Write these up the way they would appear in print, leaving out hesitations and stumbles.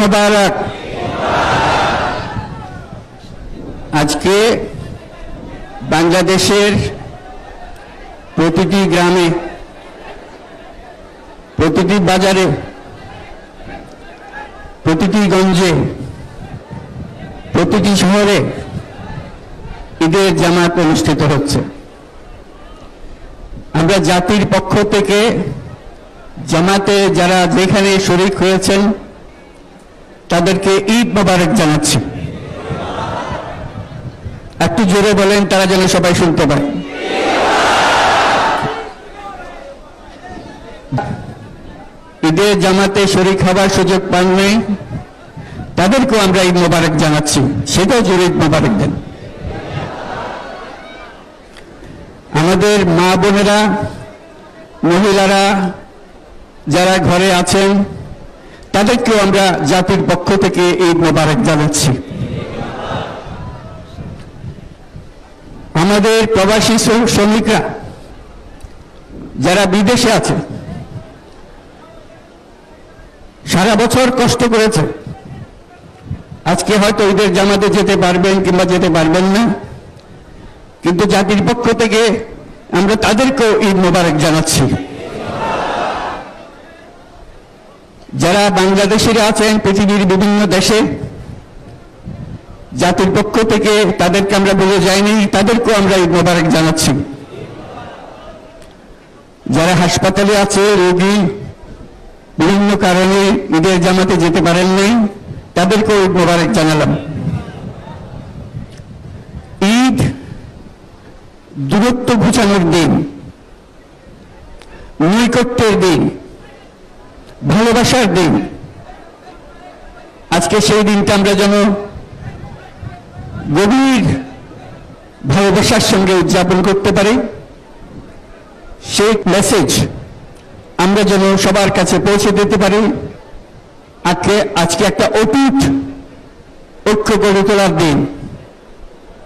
মোবারক। আজকে বাংলাদেশের প্রতিটি গ্রামে, প্রতিটি বাজারে, প্রতিটি গঞ্জে, প্রতিটি শহরে ঈদের জামাত অনুষ্ঠিত হচ্ছে। আমরা জাতির পক্ষ থেকে জামাতে যারা যেখানে শরীক হয়েছেন তাদেরকে ঈদ মোবারক জানাচ্ছি। একটু জোরে বলেন, তারা যেন সবাই শুনতে পায়। ঈদের জামাতে শরীক হবার সুযোগ পাননি, তাদেরকেও আমরা ঈদ মোবারক জানাচ্ছি, সেটাও জোরে ঈদ মোবারক দেন। আমাদের মা বোনেরা, মহিলারা যারা ঘরে আছেন তাদেরকেও আমরা জাতির পক্ষ থেকে ঈদ মোবারক জানাচ্ছি। আমাদের প্রবাসী শ্রমিকরা যারা বিদেশে আছে, সারা বছর কষ্ট করেছে, আজকে হয়তো ঈদের জামাতে যেতে পারবেন কিংবা যেতে পারবেন না, কিন্তু জাতির পক্ষ থেকে আমরা তাদেরকেও ঈদ মোবারক জানাচ্ছি। যারা বাংলাদেশিরা আছেন পৃথিবীর বিভিন্ন দেশে, জাতির পক্ষ থেকে তাদেরকে আমরা বলে যাইনি, তাদেরকেও আমরা ঈদ মোবারক জানাচ্ছি। যারা হাসপাতালে আছে, রোগী, বিভিন্ন কারণে ঈদের জামাতে যেতে পারেন নাই, তাদেরকেও ঈদ মোবারক জানালাম। ঈদ দূরত্ব ঘুচানোর দিন, নৈকট্যের দিন, ভালোবাসার দিন। আজকে সেই দিনটা আমরা যেন গভীর ভালোবাসার সঙ্গে উদযাপন করতে পারি, সেই মেসেজ আমরা যেন সবার কাছে পৌঁছে দিতে পারি। আজকে একটা অটুট ঐক্য গড়ে তোলার দিন,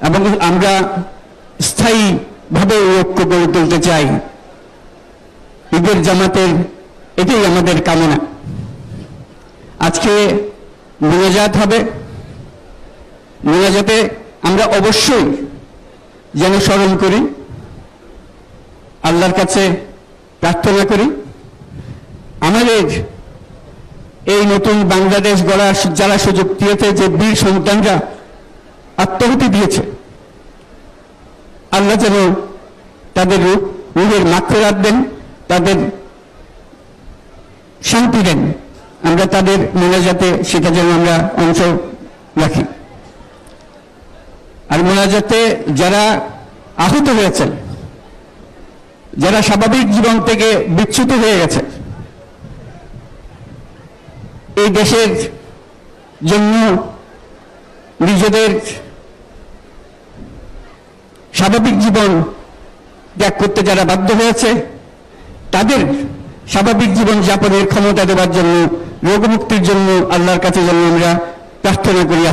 এবং আমরা স্থায়ীভাবে এই ঐক্য গড়ে তুলতে চাই। ঈদের জামাতের এটাই আমাদের কামনা। আজকে মোনাজাত হবে, মোনাজাতে আমরা অবশ্যই যেন স্মরণ করি, আল্লাহর কাছে প্রার্থনা করি। আমাদের এই নতুন বাংলাদেশ গড়ার যারা সুযোগ দিয়েছে, যে বীর সন্তানরা আত্মাহুতি দিয়েছে, আল্লাহ যেন তাদের রূহের মাগফিরাত দেন, তাদের শান্তি দেন। আমরা তাদের মোনাজাতে সেটা যেন আমরা অংশ রাখি। আর মোনাজাতে যারা আহত হয়েছেন, যারা স্বাভাবিক জীবন থেকে বিচ্যুত হয়ে গেছে, এই দেশের জন্য নিজেদের স্বাভাবিক জীবন ত্যাগ করতে যারা বাধ্য হয়েছে, তাদের স্বাভাবিক জীবন যাপনের ক্ষমতা দেওয়ার জন্য, রোগমুক্তির জন্য আল্লাহর কাছে যেন আমরা প্রার্থনা করি।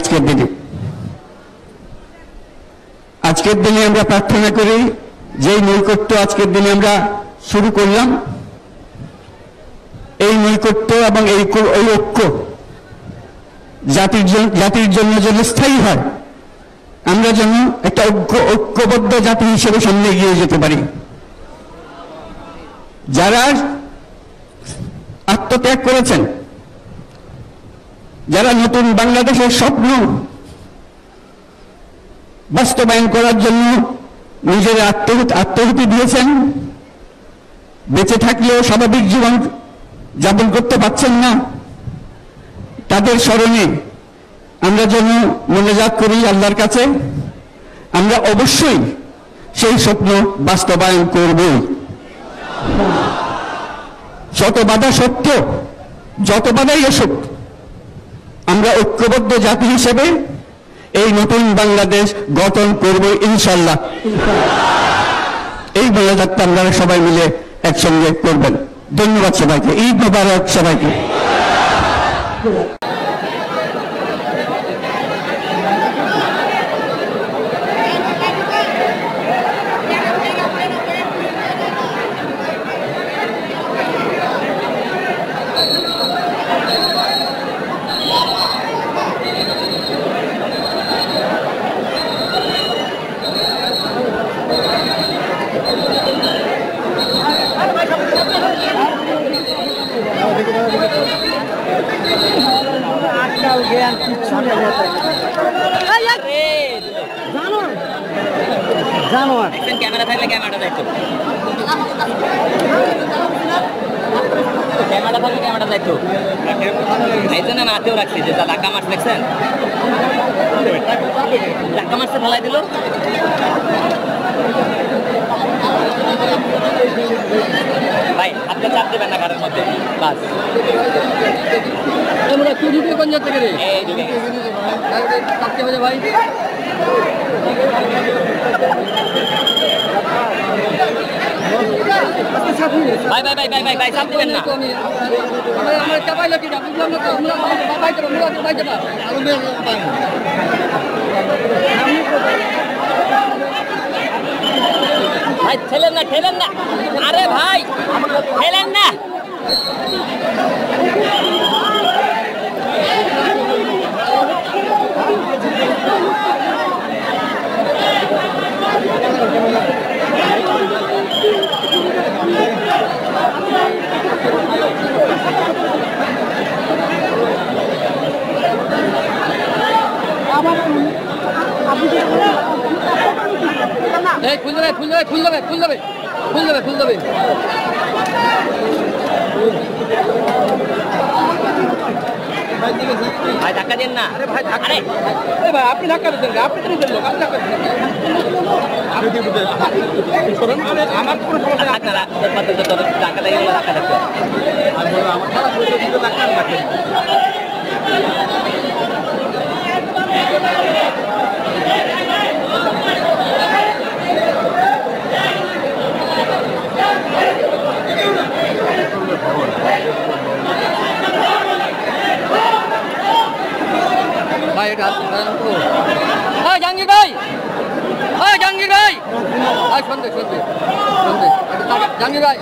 আজকের দিনে আমরা প্রার্থনা করি, যেই নৈকট্য আজকের দিনে আমরা শুরু করলাম, এই নৈকট্য এবং এই ঐক্য জাতির জন্য যেন স্থায়ী হয়, আমরা যেন একটা ঐক্যবদ্ধ জাতি হিসেবে সামনে এগিয়ে যেতে পারি। যারা আত্মত্যাগ করেছেন, যারা নতুন বাংলাদেশের স্বপ্ন বাস্তবায়ন করার জন্য নিজের আত্মাহুতি দিয়েছেন, বেঁচে থাকলেও স্বাভাবিক জীবন যাপন করতে পারছেন না, তাদের স্মরণে আমরা যেন মোনাজাত করি আল্লাহর কাছে। আমরা অবশ্যই সেই স্বপ্ন বাস্তবায়ন করব। যত বাধা সত্ত্বেও, যত বাধাই আসুক, আমরা ঐক্যবদ্ধ জাতি হিসেবে এই নতুন বাংলাদেশ গঠন করব ইনশাআল্লাহ। এই মোনাজাতটা আপনারা সবাই মিলে একসঙ্গে করবেন। ধন্যবাদ সবাইকে। ঈদ মোবারক সবাইকে। জানোয়ার ক্যামেরা থাকলে ক্যামেরাটা দেখতো ক্যামেরা থাকলে ক্যামেরাটা দেখতো এই জন্য আমি হাতেও রাখছি যে যা ধাক্কা মাছ দেখছেন ধাক্কা মাছটা ফেলাই দিল ভাই আপনি চাপ দেবেন না ঘরের মধ্যে বাস ভাই ভাই ভাই ভাই ভাই ভাই ভাই চাপ দিবেন না আমার চাপাই লোক এটা বুঝলাম না আমরা বাবাই দেব আমরা বাবাই দেব ভাই ঠেলেন না আরে ভাই ঠেলেন না এই ফুল দেবে ফুল দেবে ফুল দেবে ফুল দেবে ফুল দেবে ফুল দেবে ভাই ধাক্কা দেন না আরে ভাই ধাক্কা আরে ভাই আপনি ধাক্কা দিতেন আপনি তো দিতেন আপনি ধাক্কা দিতেন আমার কোনো সমস্যা নেই আপনারা ধাক্কা দিয়ে ধাক্কা দেখতে ভাই এটা হ্যাঁ জাহাঙ্গীর ভাই হ্যাঁ জাহাঙ্গীর ভাই হ্যাঁ শুনবে জাহাঙ্গীর ভাই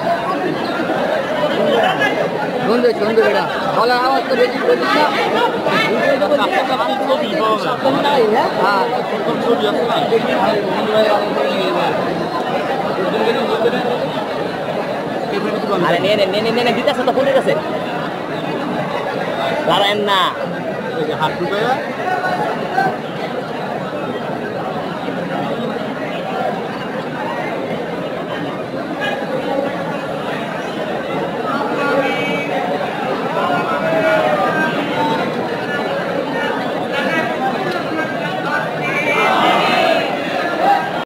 শুনবে এটা বলার আওয়াজ তো বেশি আরে নে দিতেছে তো পড়ে গেছে দাঁড়ায়েন না হাত ঢুকে